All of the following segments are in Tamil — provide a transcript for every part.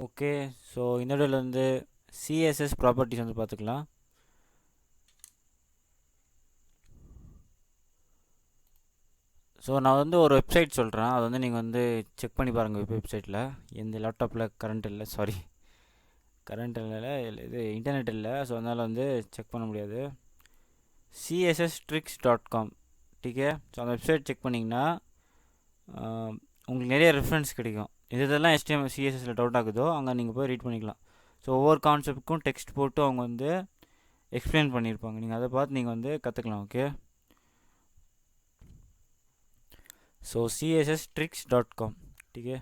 ஓகே. ஸோ இந்த வீடியோவில் வந்து சிஎஸ்எஸ் ப்ராப்பர்ட்டிஸ் வந்து பார்த்துக்கலாம். ஸோ நான் வந்து ஒரு வெப்சைட் சொல்கிறேன், அதை வந்து நீங்கள் வந்து செக் பண்ணி பாருங்கள். வெப்சைட்டில் எந்த லேப்டாப்பில் கரண்ட் இல்லை, கரண்ட் இல்லை, இது இன்டர்நெட் இல்லை, ஸோ அதனால் வந்து செக் பண்ண முடியாது. csstricks.com. டீக்கே. ஸோ அந்த வெப்சைட் செக் பண்ணிங்கன்னா உங்களுக்கு நிறைய ரெஃபரன்ஸ் கிடைக்கும். இதெல்லாம் HTML சிஎஸ்எஸில் டவுட் ஆகுதோ அங்கே நீங்கள் போய் ரீட் பண்ணிக்கலாம். ஸோ ஒவ்வொரு கான்செப்ட்டுக்கும் டெக்ஸ்ட் போட்டு அவங்க வந்து எக்ஸ்பிளைன் பண்ணியிருப்பாங்க. நீங்கள் அதை பார்த்து நீங்கள் வந்து கற்றுக்கலாம். ஓகே. So csstricks.com. டீக்கே.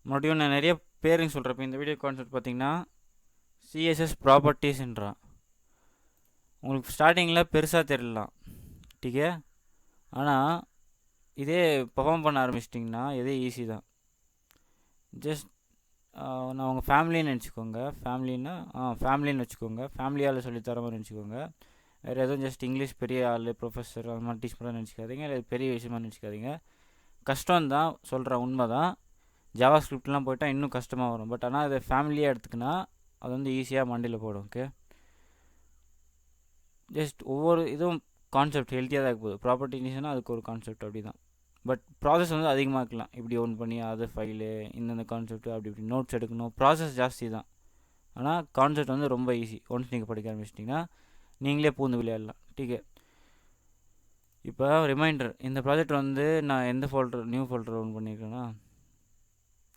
மறுபடியும் நான் நிறைய பேருங்க சொல்கிறப்ப இந்த வீடியோ கான்செப்ட் பார்த்தீங்கன்னா சிஎஸ்எஸ் ப்ராப்பர்ட்டிஸ்ன்றான். உங்களுக்கு ஸ்டார்டிங்கில் பெருசாக தெரியலாம். டீக்கே. ஆனால் இதே பர்ஃபார்ம் பண்ண ஆரம்பிச்சிட்டிங்கன்னா இதே ஈஸி தான். ஜஸ்ட் நான் உங்கள் ஃபேமிலின்னு நினச்சிக்கோங்க. ஃபேமிலின்னு வச்சுக்கோங்க. ஃபேமிலியால் சொல்லித்தர மாதிரி நினச்சிக்கோங்க. வேறு எதுவும் ஜஸ்ட் இங்கிலீஷ் பெரிய ஆள் ப்ரொஃபஸர் அது மாதிரி டீச் பண்ண நினச்சிக்காதீங்க. இல்லை பெரிய விஷயமா நினச்சிக்காதீங்க. கஷ்டம்தான், சொல்கிறேன், உண்மை தான். ஜாவா ஸ்கிரிப்ட்லாம் போயிட்டால் இன்னும் கஷ்டமாக வரும். பட் ஆனால் அதை ஃபேமிலியாக எடுத்துக்கினா அது வந்து ஈஸியாக மண்டியில் போடும். ஓகே. ஜஸ்ட் ஒவ்வொரு இதுவும் கான்செப்ட் ஹெல்த்தியாக தான் போகுது. ப்ராப்பர்ட்டிஸ்னால் அதுக்கு ஒரு கான்செப்ட் அப்படி தான். பட் ப்ராசஸ் வந்து அதிகமாக இருக்கலாம். இப்படி ஓன் பண்ணி அது ஃபைலு இந்தந்த கான்செப்ட் அப்படி இப்படி நோட்ஸ் எடுக்கணும். ப்ராசஸ் ஜாஸ்தி தான். ஆனால் கான்செப்ட் வந்து ரொம்ப ஈஸி. ஒன்ஸ் நீங்கள் படிக்க ஆரம்பிச்சிட்டிங்கன்னா நீங்களே பூந்து விளையாடலாம். டீக்கே. இப்போ ரிமைண்டர், இந்த ப்ராஜெக்ட் வந்து நான் எந்த நியூ ஃபோல்டர் ஓன் பண்ணியிருக்கேன்னா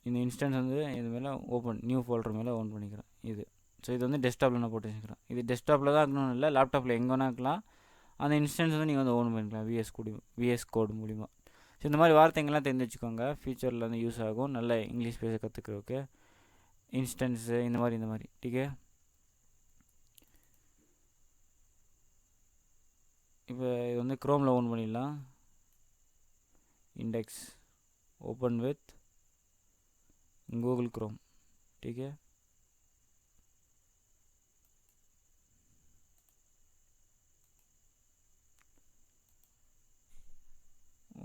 இந்த இன்ஸ்டன்ஸ் வந்து இது மேலே நியூ ஃபோல்டர் மேலே ஓன் பண்ணிக்கிறேன். இது ஸோ இது வந்து டெஸ்க்டாப்பில் நான் போட்டு வச்சுக்கிறேன். இது டெஸ்க்டாப்பில் தான் இருக்கணும்னு இல்லை, லேப்டாப்பில் எங்கே வேணா இருக்கலாம். அந்த இன்ஸ்டன்ஸ் வந்து நீங்கள் வந்து ஓன் பண்ணிக்கலாம் விஎஸ் கோடு மூலிமா. ஸோ இந்த மாதிரி வார்த்தைங்கள்லாம் தெரிஞ்சு வச்சுக்கோங்க. ஃபியூச்சரில் வந்து யூஸ் ஆகும். நல்ல இங்கிலீஷ் பேச கற்றுக்கிறதுக்கு. இன்ஸ்டன்ஸு இந்த மாதிரி டீக்கே. இப்போ இது வந்து க்ரோமில் ஓன் பண்ணிடலாம். Index open with Google Chrome. Okay.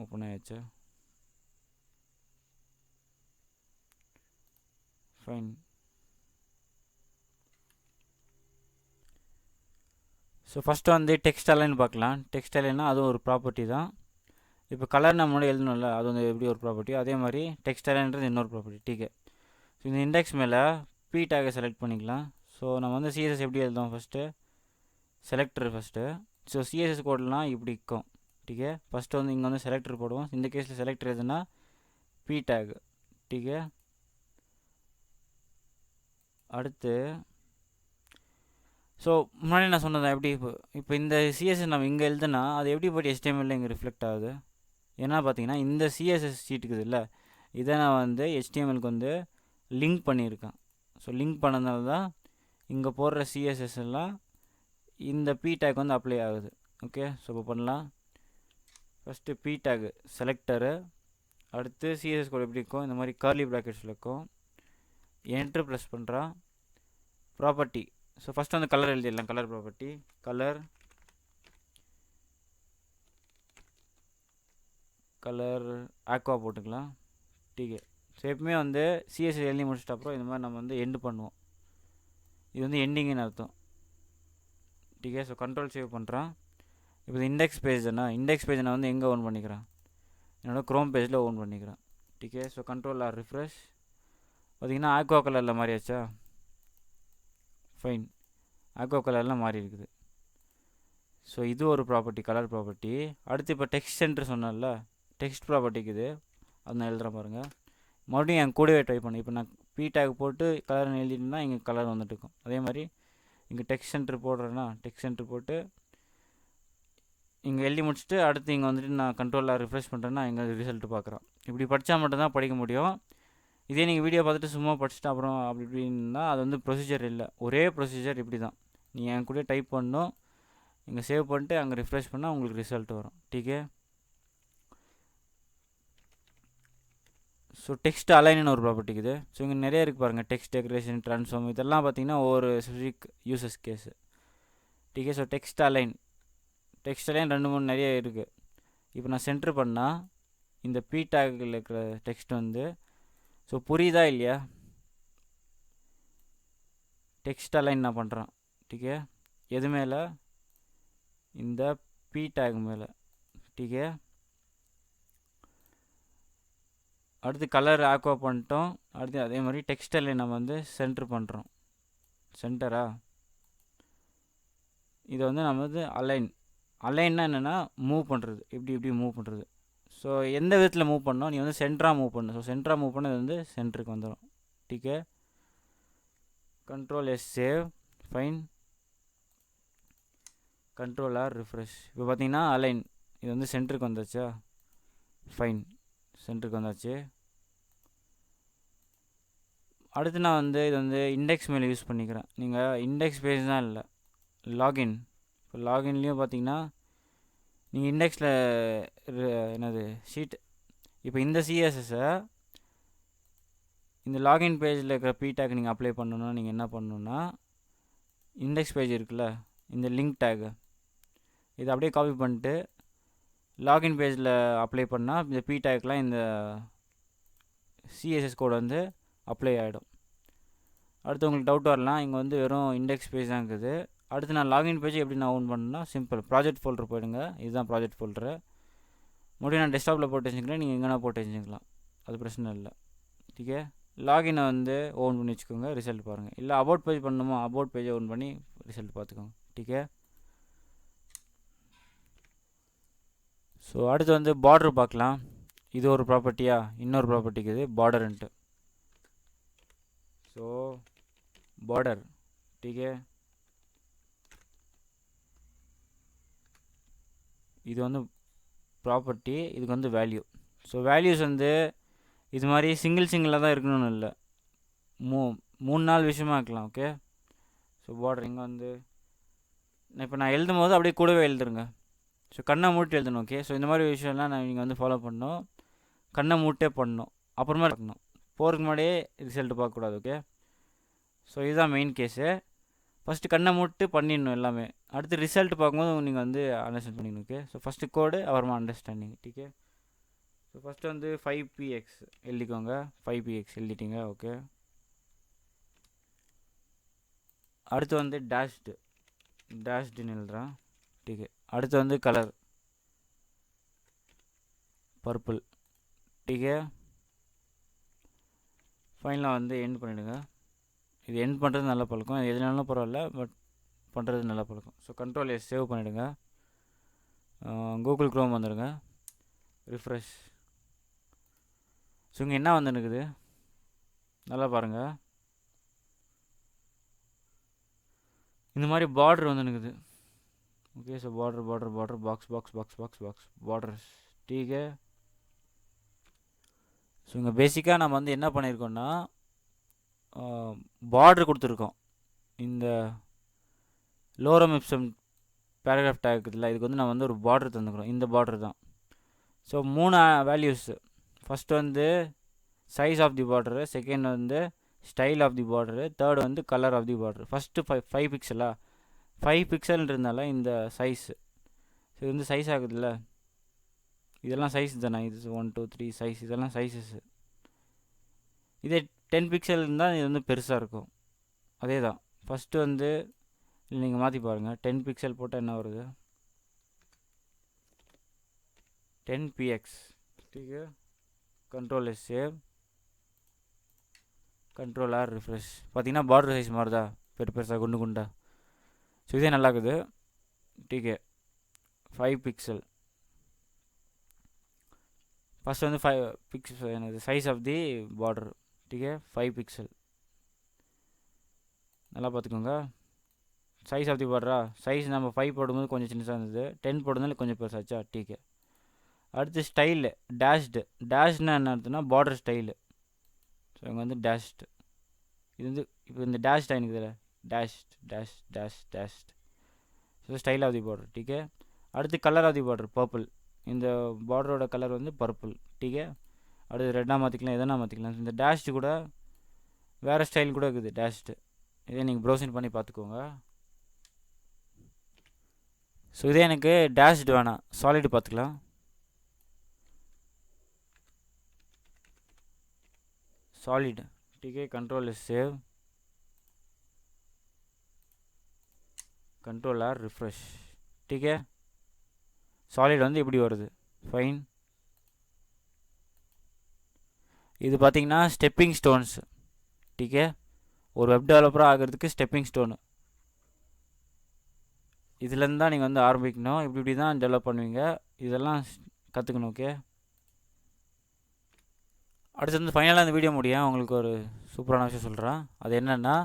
Open ஆயிடுச்சு. ஃபைன். ஸோ ஃபஸ்ட்டு வந்து டெக்ஸ்ட் அலைன் பார்க்கலாம். டெக்ஸ்ட் அலைன்னா அதுவும் ஒரு ப்ராப்பர்ட்டி தான். இப்போ கலர் நம்ம முன்னாடி எழுதணும்ல, அது வந்து எப்படி ஒரு ப்ராப்பர்ட்டி, அதே மாதிரி டெக்ஸ்ட் அலைன்றது இன்னொரு ப்ராப்பர்ட்டி. டீக்கே. ஸோ இந்த இண்டெக்ஸ் மேலே பி டேகை செலக்ட் பண்ணிக்கலாம். ஸோ நம்ம வந்து சிஎஸ்எஸ் எப்படி எழுதுவோம், first selector first. So CSS கோடெலாம் இப்படி இருக்கும். டீக்கே. ஃபஸ்ட்டு வந்து இங்கே வந்து செலக்டர் போடுவோம். இந்த கேஸில் செலக்டர் எதுனா பி டேக். டீக்கே. அடுத்து ஸோ முன்னாடி நான் சொன்னதான் எப்படி இப்போ இந்த சிஎஸ்எஸ் நம்ம இங்கே எழுதுனா அது எப்படி போய்ட்டு HTML இங்கே ரிஃப்ளெக்ட் ஆகுது. ஏன்னா பார்த்தீங்கன்னா இந்த சிஎஸ்எஸ் ஷீட்டுக்குது இல்லை, இதை நான் வந்து HTMLக்கு வந்து லிங்க் பண்ணியிருக்கேன். ஸோ லிங்க் பண்ணதுனால தான் இங்கே போடுற சிஎஸ்எஸ் எல்லாம் இந்த பி டேக் வந்து அப்ளை ஆகுது. ஓகே. ஸோ இப்போ பண்ணலாம். ஃபஸ்ட்டு பி டேக் செலக்டரு, அடுத்து சிஎஸ்எஸ் கோட் எப்படி இருக்கும், இந்த மாதிரி கர்லி ப்ராக்கெட்ஸில் இருக்கும். என்ட்ரு ப்ரெஸ் பண்ணுறான். ப்ராப்பர்ட்டி. ஸோ ஃபஸ்ட்டு வந்து கலர் எழுதிடலாம். Colour property. கலர் ஆக்வா போட்டுக்கலாம். டீக்கே. ஸோ எப்பவுமே வந்து சிஎஸ்எஸ் எழுதி முடிச்சிட்ட அப்புறம் இந்த மாதிரி நம்ம வந்து எண்டு பண்ணுவோம். இது வந்து எண்டிங்குன்னு அர்த்தம். டீக்கே. ஸோ கண்ட்ரோல் சேவ் பண்ணுறான். இப்போ இண்டெக்ஸ் பேஜ் நான் வந்து எங்கே ஓன் பண்ணிக்கிறேன், என்னோடய க்ரோம் பேஜில் ஓன் பண்ணிக்கிறேன். Okay. So control R refresh. பார்த்திங்கன்னா ஆக்வா கலரில் மாறியாச்சா. ஃபைன். ஆக்வா கலர்லாம் மாறி இருக்குது. ஸோ இது ஒரு ப்ராப்பர்ட்டி, கலர் ப்ராப்பர்ட்டி. அடுத்து இப்போ டெக்ஸ்ட் சென்டர் சொன்னால டெக்ஸ்ட் ப்ராப்பர்ட்டிக்கு இது அது நான் எழுதுகிறேன் பாருங்கள். மறுபடியும் என் கூடவே ட்ரை பண்ணேன். இப்போ நான் பி டேக் போட்டு கலர்னு எழுதிட்டுனா இங்கே கலர் வந்துட்டு இருக்கும். அதே மாதிரி இங்கே டெக்ஸ்ட் சென்டர் போடுறேன்னா டெக்ஸ்ட் சென்டர் போட்டு இங்கே எழுதி முடிச்சுட்டு அடுத்து இங்கே வந்துட்டு நான் கண்ட்ரோலாக ரிஃப்ரெஷ் பண்ணுறேன்னா இங்கே ரிசல்ட்டு பார்க்குறேன். இப்படி படித்தா மட்டும்தான் படிக்க முடியும். இதே நீங்கள் வீடியோ பார்த்துட்டு சும்மா படிச்சுட்டு அப்புறம் அப்படி இப்படின்னா அது வந்து ப்ரொசீஜர் இல்லை. ஒரே ப்ரொசீஜர் இப்படி தான். நீங்கள் என் கூட டைப் பண்ணணும், இங்கே சேவ் பண்ணிட்டு அங்கே ரிஃப்ரெஷ் பண்ணால் உங்களுக்கு ரிசல்ட் வரும். டீக்கே. ஸோ டெக்ஸ்ட் அலைன்னு ஒரு ப்ராப்பர்ட்டிக்கு இது. ஸோ இங்கே நிறைய இருக்குது பாருங்கள். டெக்ஸ்ட் டெக்கரேஷன், ட்ரான்ஸ்ஃபார்ம், இதெல்லாம் பார்த்தீங்கன்னா ஒவ்வொரு specific uses case. Okay. So text align 2-3 நிறைய இருக்குது. இப்போ நான் சென்ட்ரு பண்ணால் இந்த பி டேக்கில் இருக்கிற டெக்ஸ்ட் வந்து ஸோ புரியுதா இல்லையா, டெக்ஸ்ட் அலைன் நான் பண்ணுறேன். ठीक है, எது மேலே? இந்த பி டேக் மேலே. ठीक है, அடுத்து கலர் ஆக்வா பண்ணிட்டோம். அடுத்து அதே மாதிரி டெக்ஸ்ட் அலைன் நம்ம வந்து சென்டர் பண்ணுறோம். சென்டரா, இதை வந்து நம்ம வந்து அலைன்னா என்னென்னா மூவ் பண்ணுறது, இப்படி மூவ் பண்ணுறது. ஸோ எந்த விதத்தில் மூவ் பண்ணோம், நீ வந்து சென்டராக மூவ் பண்ணு. ஸோ சென்டராக மூவ் பண்ணது வந்து சென்டருக்கு வந்துடும். ठीक है, control S save, fine, control R refresh. இப்போ பார்த்தீங்கன்னா அலைன் இது வந்து சென்டருக்கு வந்தாச்சா? ஃபைன், சென்டருக்கு வந்தாச்சு. அடுத்து நான் வந்து இது வந்து இண்டெக்ஸ் மேலே யூஸ் பண்ணிக்கிறேன். நீங்கள் இண்டெக்ஸ் பேஜ் தான் இல்லை, லாகின். இப்போ லாகின்லேயும் பார்த்தீங்கன்னா நீங்கள் இண்டெக்ஸில் என்னது ஷீட். இப்போ இந்த சிஎஸ்எஸ்ஸை இந்த லாகின் பேஜில் இருக்கிற பி டேக் நீங்கள் அப்ளை பண்ணணுன்னா நீங்கள் என்ன பண்ணணுன்னா, இண்டெக்ஸ் பேஜ் இருக்குல்ல, இந்த லிங்க் டேக்கு இதை அப்படியே காப்பி பண்ணிட்டு லாகின் பேஜில் அப்ளை பண்ணால் இந்த பி டேக்லாம் இந்த சிஎஸ்எஸ் கோட் வந்து அப்ளை ஆகிடும். அடுத்து உங்களுக்கு டவுட் வரலாம், இங்கே வந்து வெறும் இண்டெக்ஸ் பேஜ் தான் இருக்குது. அடுத்து நான் லாகின் பேஜ் எப்படி நான் ஓன் பண்ணணும்னா, சிம்பிள், ப்ராஜெக்ட் ஃபோல்டர் போயிடுங்க. இதுதான் ப்ராஜெக்ட் ஃபோல்டரு. முடியும் நான் டெஸ்க்டாப்பில் போட்டு வச்சுக்கிறேன், நீங்கள் எங்கன்னா போட்டு வச்சுக்கலாம், அது பிரச்சனை இல்லை. ठीक है, லாகினை வந்து ஓன் பண்ணி வச்சுக்கோங்க, ரிசல்ட் பாருங்கள். இல்லை அபவுட் பேஜ் பண்ணணுமோ அபவுட் பேஜை ஓன் பண்ணி ரிசல்ட் பார்த்துக்கோங்க. ठीक है, ஸோ அடுத்து வந்து பார்டர் பார்க்கலாம். இது ஒரு ப்ராப்பர்ட்டியா, இன்னொரு ப்ராப்பர்ட்டிக்கு இது பார்டர்ன்ட்டு. ஸோ பார்டர், ठीक है, இது வந்து ப்ராப்பர்ட்டி, இதுக்கு வந்து வேல்யூ. ஸோ வேல்யூஸ் வந்து இது மாதிரி சிங்கிளாக தான் இருக்கணும்னு இல்லை, 3-4 விஷயமா இருக்கலாம். ஓகே, ஸோ பார்டர் இங்கே வந்து இப்போ நான் எழுதும் போது அப்படியே கூடவே எழுதுருங்க. ஸோ கண்ணை மூட்டு எழுதணும். ஓகே, ஸோ இந்த மாதிரி விஷயம்லாம் நீங்கள் வந்து ஃபாலோ பண்ணணும். கண்ணை மூட்டே பண்ணணும், அப்புறமா இருக்கணும், போகிறதுக்கு முன்னாடியே ரிசல்ட் பார்க்கக்கூடாது. ஓகே, ஸோ இதுதான் மெயின் கேஸு. ஃபஸ்ட்டு கண்ணை மூட்டு பண்ணிடணும் எல்லாமே. அடுத்து ரிசல்ட் பார்க்கும்போது நீங்கள் வந்து அண்டர்ஸ்டாண்ட் பண்ணிக்கணும். ஓகே, ஸோ ஃபஸ்ட்டு கோடு அப்புறமா அண்டர்ஸ்டாண்டிங். ठीक है, ஸோ ஃபஸ்ட்டு வந்து 5px எழுதிக்கோங்க. 5px எழுதிட்டீங்க. ஓகே, அடுத்து வந்து டேஷ்டுன்னு எழுதுறேன். ठीक है, அடுத்து வந்து கலர் பர்பிள். ठीक है, ஃபைனலாக வந்து எண்ட் பண்ணிவிடுங்க. இது எண்ட் பண்ணுறது நல்ல பழக்கம், இது எதுனாலும் பரவாயில்ல, பட் பண்ணுறது நல்ல பழக்கம். ஸோ கண்ட்ரோல் எஸ் சேவ் பண்ணிவிடுங்க. கூகுள் க்ரோம் வந்துடுங்க, ரிஃப்ரெஷ். ஸோ இங்கே என்ன வந்துருக்குது நல்லா பாருங்கள், இந்த மாதிரி பார்டர் வந்துருக்குது. Okay, so border box borders. ठीक है, ஸோ இங்கே பேசிக்காக நம்ம வந்து என்ன பண்ணியிருக்கோம்னா பார்டர் கொடுத்துருக்கோம். இந்த லோரம் இப்சம் பேராகிராஃப் டேக் இருக்குதுல்ல, இதுக்கு வந்து நம்ம வந்து ஒரு பார்டர் தந்துக்கிறோம். இந்த பார்டர் தான். So 3 values. ஃபஸ்ட்டு வந்து size of the border, second வந்து style of the border, third வந்து colour of the border. First 5 பிக்சலா, 5 பிக்சல்ன்றதுனால இந்த சைஸு. ஸோ இது வந்து சைஸ் ஆகுதுல்ல, இதெல்லாம் சைஸ் தானே, இது 1 2 3 சைஸ், இதெல்லாம் சைஸஸ். இதே 10 பிக்சல் இருந்தால் இது வந்து பெருசாக இருக்கும். அதே தான் ஃபஸ்ட்டு வந்து நீங்கள் மாற்றி பாருங்கள். 10 பிக்சல் போட்டால் என்ன வருது, 10px. ठीक है, control S save, control R refresh. பார்த்தீங்கன்னா பார்டர் சைஸ் மாறுதா, பெருசாக குண்டா. ஸோ இதே நல்லா இருக்குது. ठीक है, 5 பிக்சல். ஃபஸ்ட் வந்து 5 பிக்சல் என்னது சைஸ் ஆஃப் தி பார்டர். ठीक है, 5 பிக்சல். நல்லா பார்த்துக்கோங்க, சைஸ் ஆஃப் தி பார்டரா, சைஸ் நம்ம 5 போடும்போது கொஞ்சம் சின்னதாக இருந்தது, 10 போடுறதுனால கொஞ்சம் பெருசாச்சா. ठीक है, அடுத்து ஸ்டைலு, டேஷ்னா என்ன அர்த்தம்னா பார்டர் ஸ்டைலு. ஸோ இங்கே வந்து டேஷ்ட், இது வந்து இப்போ இந்த டேஷ் டைன் இருக்குதுல்ல, dashed. So style of the border. ठीक है, அடுத்து colour of the border purple. இந்த பார்டரோட கலர் வந்து பர்பிள். ठीक है, அடுத்து ரெட்டாக மாற்றிக்கலாம், எதனா மாற்றிக்கலாம். இந்த டேஷ்டு கூட வேறு ஸ்டைல் கூட இருக்குது டேஷ்டு, இதே நீங்கள் ப்ரௌசிங் பண்ணி பார்த்துக்கோங்க. ஸோ இதே எனக்கு டேஷ்டு வேணாம், சாலிடு பார்த்துக்கலாம். சாலிட். ठीक है, control S save, control R refresh ठीक है சாலிட் வந்து இப்படி வருது ஃபைன் இது பார்த்தீங்கன்னா ஸ்டெப்பிங் ஸ்டோன்ஸ் ठीक है ஒரு வெப் டெவலப்பராக ஆகிறதுக்கு ஸ்டெப்பிங் ஸ்டோனு இதுலேருந்து தான் நீங்கள் வந்து ஆரம்பிக்கணும் இப்படி தான் டெவலப் பண்ணுவீங்க இதெல்லாம் கற்றுக்கணும் ஓகே அடுத்து வந்து ஃபைனலாக இந்த வீடியோ முடியும் உங்களுக்கு ஒரு சூப்பரான விஷயம் சொல்கிறேன் அது என்னென்னா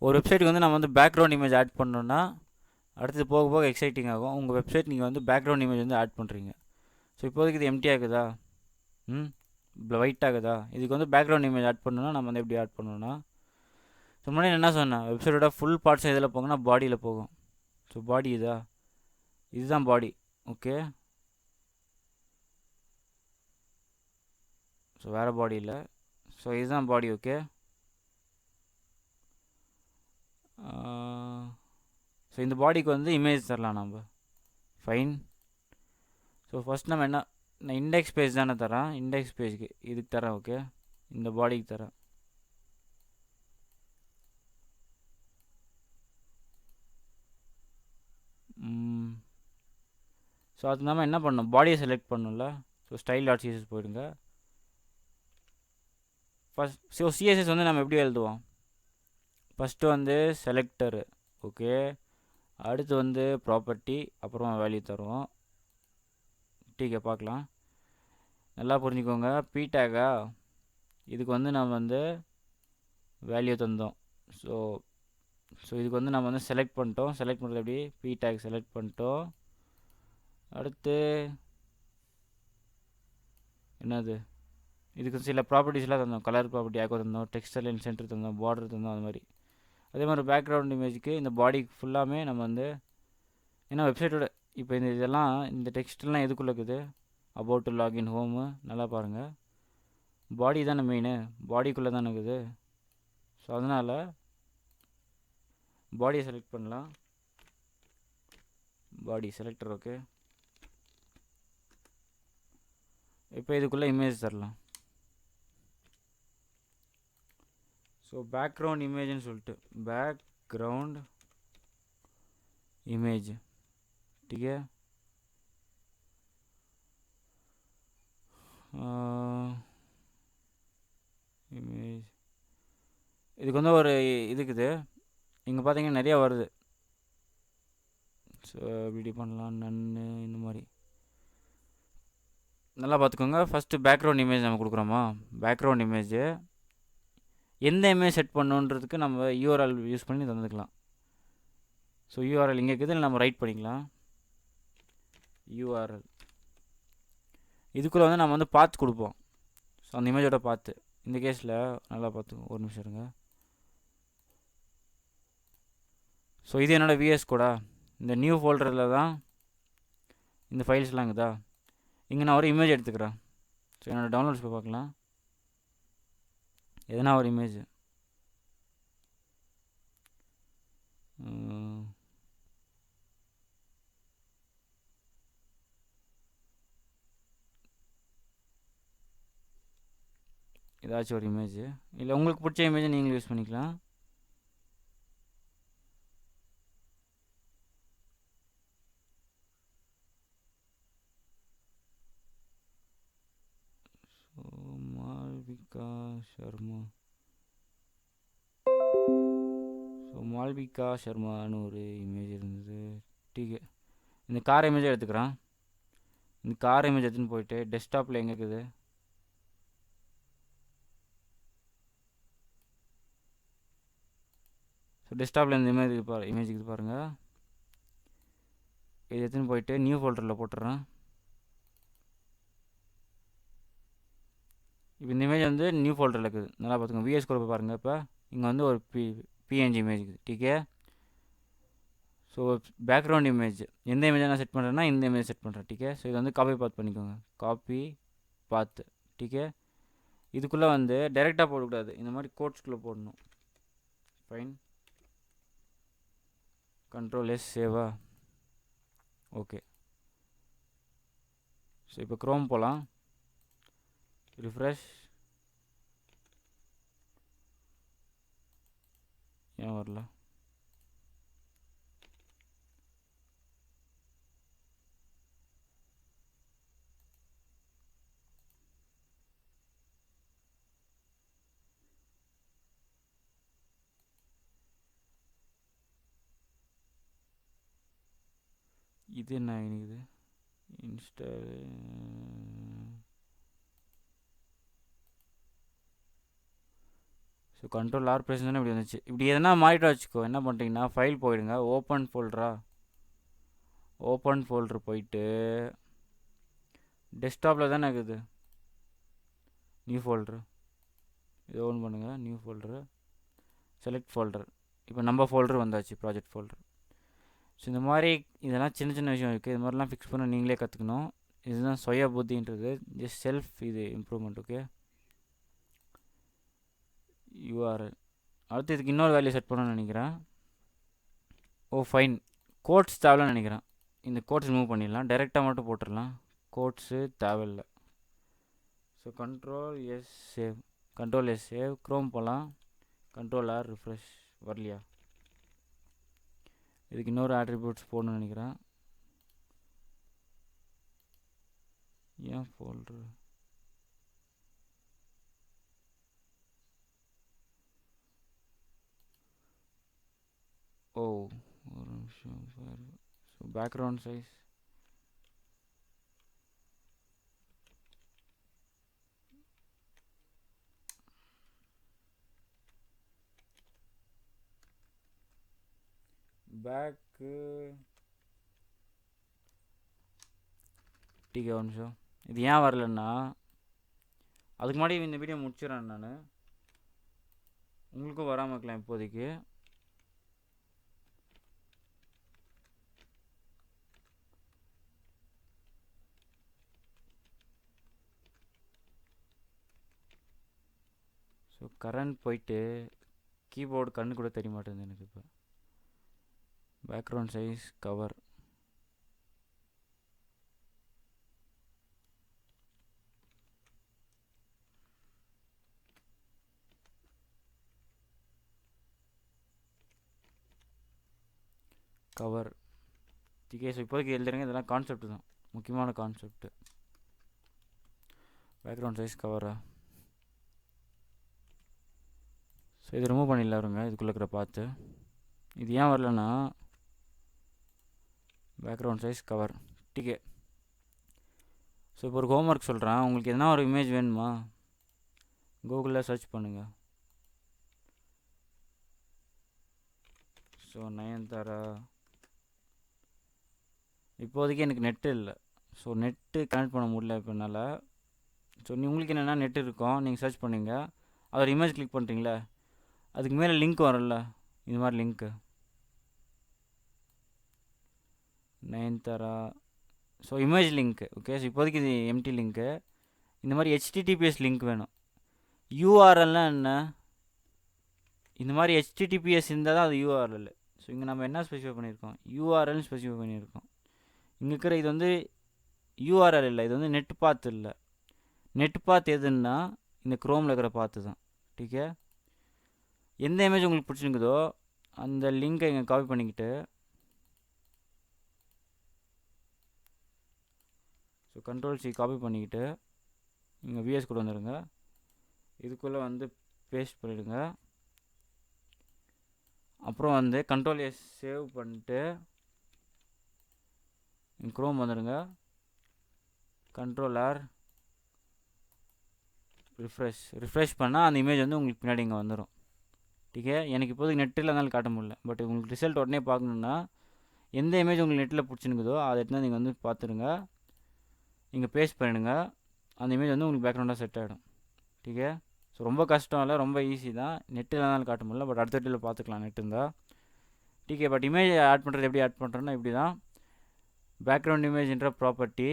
ஒரு வெப்சைட்டுக்கு வந்து நம்ம வந்து பேக்ரவுண்ட் இமேஜ் ஆட் பண்ணோன்னா அடுத்தது போக போக எக்ஸைட்டிங் ஆகும் உங்கள் வெப்சைட் நீங்கள் வந்து பேக்ரவுண்ட் இமேஜ் வந்து ஆட் பண்ணுறீங்க ஸோ இப்போதைக்கு இது எம்டி ஆகுதா ஒயிட் ஆகுதா இதுக்கு வந்து பேக்ரவுண்ட் இமேஜ் ஆட் பண்ணணும்னா நம்ம வந்து எப்படி ஆட் பண்ணணும்னா ஸோ முன்னாடி என்ன சொன்னேன் வெப்சைட்டோட ஃபுல் பார்ட்ஸ் இதில் போகும்னா பாடியில் போகும் ஸோ பாடி இதுதான் பாடி ஓகே ஸோ வேறு பாடி இல்லை ஸோ இதுதான் பாடி ஓகே ஸோ இந்த பாடிக்கு வந்து இமேஜ் தரலாம் நம்ம ஃபைன் ஸோ ஃபஸ்ட் நம்ம என்ன நான் இண்டெக்ஸ் பேஜ் தானே தரேன் இண்டெக்ஸ் பேஜுக்கு இதுக்கு தரேன் ஓகே இந்த பாடிக்கு தரேன் ஸோ அது நம்ம என்ன பண்ணணும் பாடியை செலக்ட் பண்ணணும்ல ஸோ ஸ்டைல் டாட் சிஎஸ்எஸ் போயிடுங்க ஃபஸ்ட் ஸோ சிஎஸ்எஸ் வந்து நம்ம எப்படி எழுதுவோம் ஃபஸ்ட்டு வந்து செலக்டரு ஓகே அடுத்து வந்து ப்ராப்பர்ட்டி அப்புறம் வேல்யூ தருவோம் டீக்கே பார்க்கலாம் நல்லா புரிஞ்சுக்கோங்க பி டேகா இதுக்கு வந்து நம்ம வந்து வேல்யூ தந்தோம் ஸோ இதுக்கு வந்து நம்ம வந்து செலக்ட் பண்ணிட்டோம் செலக்ட் பண்ணுறது எப்படி பி டேக் செலக்ட் பண்ணிட்டோம் அடுத்து என்னது இதுக்கு சில ப்ராப்பர்ட்டிஸ்லாம் தந்தோம் கலர் ப்ராப்பர்ட்டி ஆக்கோ தந்தோம் டெக்ஸ்டர் லைன் சென்டர் தந்தோம் பார்டர் தந்தோம் அது மாதிரி அதே மாதிரி பேக்ரவுண்ட் இமேஜுக்கு இந்த பாடிக்கு ஃபுல்லாமே நம்ம வந்து ஏன்னா வெப்சைட்டோட இப்போ இதெல்லாம் இந்த டெக்ஸ்ட்லாம் எதுக்குள்ளே இருக்குது அபவுட் டு லாகின் ஹோமு நல்லா பாருங்கள் பாடி தானே மெயின் பாடிக்குள்ளே தானே இருக்குது ஸோ அதனால் பாடியை செலக்ட் பண்ணலாம் பாடி செலக்டர் ஓகே இப்போ இதுக்குள்ளே இமேஜ் தரலாம் ஸோ பேக்ரவுண்ட் இமேஜ்னு சொல்லிட்டு பேக்ரவுண்ட் இமேஜ் ठीक है இமேஜ் இதுக்கு வந்து ஒரு இதுக்குது இங்கே பார்த்தீங்கன்னா நிறையா வருது ஸோ இப்படி பண்ணலாம் நன்னு இந்த மாதிரி நல்லா பார்த்துக்கோங்க ஃபஸ்ட்டு பேக்ரவுண்ட் இமேஜ் நம்ம கொடுக்குறோமா பேக்ரவுண்ட் இமேஜு எந்த இமேஜ் செட் பண்ணுன்றதுக்கு நம்ம யூஆர்எல் யூஸ் பண்ணி தந்துக்கலாம் ஸோ யூஆர்எல் இங்கே இருக்குது நம்ம ரைட் பண்ணிக்கலாம் யூஆர்எல் இதுக்குள்ளே வந்து நம்ம வந்து பாத் கொடுப்போம் ஸோ அந்த இமேஜோட பாத்து இந்த கேஸில் நல்லா பார்த்துக்கோங்க ஒரு நிமிஷம் இருங்க ஸோ இது என்னோடய விஎஸ் கூட இந்த நியூ ஃபோல்டரில் தான் இந்த ஃபைல்ஸ்லாம் இருக்குதா இங்கே நான் ஒரு இமேஜ் எடுத்துக்கிறேன் ஸோ என்னோடய டவுன்லோட்ஸ் போய் பார்க்கலாம் எதனா ஒரு இமேஜ் ஏதாச்சும் ஒரு இமேஜ் இல்லை உங்களுக்கு பிடிச்ச இமேஜை நீங்கள் யூஸ் பண்ணிக்கலாம் மால்விகா சர்மா மால்விகா சர்மான்னு ஒரு இமேஜ் இருந்தது டீக்கு இந்த கார் இமேஜை எடுத்துக்கிறேன் இந்த கார் இமேஜ் எடுத்துன்னு போயிட்டு டெஸ்க்டாப்பில் எங்கே இருக்குது ஸோ டெஸ்க்டாப்பில் இந்த இமேஜ் இமேஜுக்கு பாருங்கள் இது எடுத்துன்னு போயிட்டு நியூ ஃபோல்டரில் போட்டுடுறேன் இப்போ இந்த இமேஜ் வந்து நியூ ஃபோல்டரில் இருக்குது நல்லா பார்த்துக்கோங்க விஎஸ் கூட போய் பாருங்கள் இப்போ இங்கே வந்து ஒரு பிஎன்ஜி இமேஜ் இருக்குது டீக்கே ஸோ பேக்ரவுண்ட் இமேஜ் எந்த இமேஜை நான் செட் பண்ணுறேன்னா இந்த இமேஜ் செட் பண்ணுறேன் டீக்கே ஸோ இது வந்து காப்பி பாத் பண்ணிக்கோங்க காப்பி பாத்து டீக்கே இதுக்குள்ளே வந்து டைரெக்டாக போடக்கூடாது இந்த மாதிரி கோட்ஸ்குள்ளே போடணும் ஃபைன் கண்ட்ரோல் எஸ் சேவா ஓகே ஸோ இப்போ க்ரோம் போகலாம் ரிஃப்ரெஷ் ஏன் வரல இது என்ன இது Insta so control R press தானே இப்படி வந்துச்சு. இப்படி எதனா மாறிட்டு வச்சுக்கோ. என்ன பண்ணுறீங்கன்னா ஃபைல் போயிடுங்க, ஓப்பன் ஃபோல்டரா, ஓப்பன் ஃபோல்டர் போயிட்டு டெஸ்க்டாப்பில் தானே இருக்குது நியூ ஃபோல்டரு, இது ஓன் பண்ணுங்கள், நியூ ஃபோல்டரு, செலக்ட் ஃபோல்டர். இப்போ நம்ம ஃபோல்டர் வந்தாச்சு, ப்ராஜெக்ட் ஃபோல்டர். ஸோ இந்த மாதிரி இதெல்லாம் சின்ன சின்ன விஷயம் இருக்குது. இது மாதிரிலாம் ஃபிக்ஸ் பண்ண நீங்களே கற்றுக்கணும். இதுதான் சுய புத்தின்றது, ஜஸ்ட் செல்ஃப் இது இம்ப்ரூவ்மெண்ட். Okay, URL. அடுத்து இதுக்கு இன்னொரு வேல்யூ செட் பண்ணணும்னு நினைக்கிறேன். ஓ ஃபைன், கோட்ஸ் தேவையில்லைன்னு நினைக்கிறேன். இந்த கோட்ஸ் ரிமூவ் பண்ணிடலாம், டைரெக்டாக மட்டும் போட்டுடலாம். கோட்ஸு தேவையில்லை. So control S save, control S save, Chrome போகலாம், கண்ட்ரோல் ஆர் ரிஃப்ரெஷ். வரலையா? இதுக்கு இன்னொரு ஆட்ரிபியூட்ஸ் போடணும்னு நினைக்கிறேன். ஏன் ஃபோல்டரு ஓ ஒரு நிமிஷம் பாரு. ஸோ பேக்ரவுண்ட் சைஸ் பேக்கு டிகே ஒரு நிமிஷம். இது ஏன் வரலன்னா அதுக்கு முன்னாடி இந்த வீடியோ முடிச்சிடறேன் நான், உங்களுக்கும் வராமல் இருக்கலாம் இப்போதைக்கு. ஸோ கரண்ட் போயிட்டு கீபோர்டு கண்ணு கூட தெரிய மாட்டேங்குது எனக்கு. இப்போ background size cover, cover okay. So இப்போதைக்கு எழுதுறேங்க, இதெல்லாம் கான்செப்ட் தான், முக்கியமான கான்செப்ட். பேக்ரவுண்ட் சைஸ் கவரா? ஸோ இது ரிமூவ் பண்ணிடலாம் இருங்க, இதுக்குள்ளே இருக்கிற பார்த்து. இது ஏன் வரலன்னா background size cover okay. So இப்போ ஒரு ஹோம்ஒர்க் சொல்கிறேன். உங்களுக்கு எதனா ஒரு இமேஜ் வேணுமா, கூகுளில் சர்ச் பண்ணுங்கள். ஸோ நயன்தாரா. இப்போதைக்கு எனக்கு நெட்டு இல்லை, ஸோ நெட்டு கனெக்ட் பண்ண முடியல இப்போ என்னால். ஸோ உங்களுக்கு என்னென்னா நெட் இருக்கும், நீங்கள் சர்ச் பண்ணுங்க, அதோட இமேஜ் கிளிக் பண்ணுறீங்களே, அதுக்கு மேலே லிங்க் வரும்ல, இது மாதிரி link Nayanthara. So image link. Okay, so இப்போதைக்கு இது எம்டி லிங்க்கு. இந்த மாதிரி ஹெச்டிடிபிஎஸ் லிங்க் வேணும். யூஆர்எல்னால் என்ன? இந்த மாதிரி ஹெச்டிடிபிஎஸ் இருந்தால் தான் அது யூஆர்எல். ஸோ இங்கே நம்ம என்ன ஸ்பெசிஃபை பண்ணியிருக்கோம், யூஆர்எல்னு ஸ்பெசிஃபை பண்ணியிருக்கோம். இங்கே இருக்கிற இது வந்து யூஆர்எல் இல்லை, இது வந்து நெட் பாத் இல்லை. நெட் பாத் எதுன்னா இந்த க்ரோமில் இருக்கிற பாத்து தான். ஓகே, எந்த இமேஜ் உங்களுக்கு பிடிச்சிருக்குதோ அந்த லிங்கை இங்கே காப்பி பண்ணிக்கிட்டு, ஸோ கண்ட்ரோல் சி காப்பி பண்ணிக்கிட்டு இங்கே விஎஸ் கூட வந்துடுங்க, இதுக்குள்ளே வந்து பேஸ்ட் பண்ணிவிடுங்க. அப்புறம் வந்து கண்ட்ரோல் எஸ் சேவ் பண்ணிட்டு க்ரோம் வந்துடுங்க, கண்ட்ரோல் ஆர் ரிஃப்ரெஷ் பண்ணால் அந்த இமேஜ் வந்து உங்களுக்கு பின்னாடி இங்கே வந்துடும். ஓகே, எனக்கு இப்போதைக்கு நெட்டில் இருந்தாலும் காட்ட முடியல, பட் உங்களுக்கு ரிசல்ட் உடனே பார்க்கணுன்னா எந்த இமேஜ் உங்களுக்கு நெட்டில் பிடிச்சிருக்குதோ அதை எடுத்து நீங்கள் வந்து பார்த்துருங்க, நீங்கள் பேஸ்ட் பண்ணிடுங்க, அந்த இமேஜ் வந்து உங்களுக்கு பேக்ரவுண்டாக செட் ஆகிடும். ஓகே, ஸோ ரொம்ப கஷ்டம் இல்லை, ரொம்ப ஈஸி தான். நெட்டில் இருந்தாலும் காட்ட முடியல, பட் அடுத்த வீட்டில் பார்த்துக்கலாம் நெட் இருந்தால். ஓகே, பட் இமேஜ் ஆட் பண்ணுறது எப்படி ஆட் பண்ணுறோன்னா இப்படி தான். பேக்ரவுண்ட் இமேஜ்ன்ற ப்ராப்பர்ட்டி,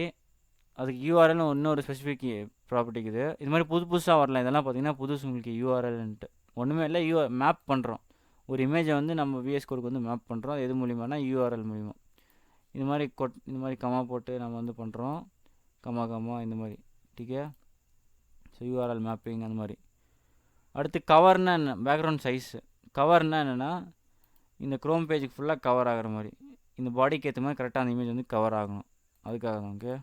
அதுக்கு யூஆர்எல்னு இன்னொரு ஸ்பெசிஃபிக் ப்ராப்பர்ட்டிக்கு இது மாதிரி புதுசாக வரலாம். இதெல்லாம் பார்த்தீங்கன்னா புதுசு உங்களுக்கு யூஆர்எல்ன்ட்டு ஒன்றுமே இல்லை. மேப் பண்ணுறோம் ஒரு இமேஜை வந்து நம்ம விஎஸ் கோடுக்கு வந்து மேப் பண்ணுறோம். எது மூலியமானா யூஆர்எல் மூலிமா. இது மாதிரி இந்த மாதிரி கமா போட்டு நம்ம வந்து பண்ணுறோம், கமா இந்த மாதிரி. ஓகே, ஸோ யூஆர்எல் மேப்பிங் அந்த மாதிரி. அடுத்து கவர்னா என்ன, பேக்ரவுண்ட் சைஸு. கவர்னால் என்னென்னா இந்த க்ரோம் பேஜுக்கு ஃபுல்லாக கவர் ஆகிற மாதிரி, இந்த பாடிக்கு ஏற்ற மாதிரி கரெக்டாக அந்த இமேஜ் வந்து கவர் ஆகணும், அதுக்காக தான். ஓகே,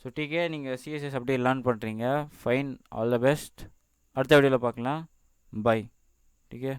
ஸோ டிகே நீங்கள் சிஎஸ்எஸ் அப்படியே லேர்ன் பண்ணுறீங்க, ஃபைன், ஆல் த பெஸ்ட். அடுத்த வீடியோவில் பார்க்கலாம், பை. டிகே.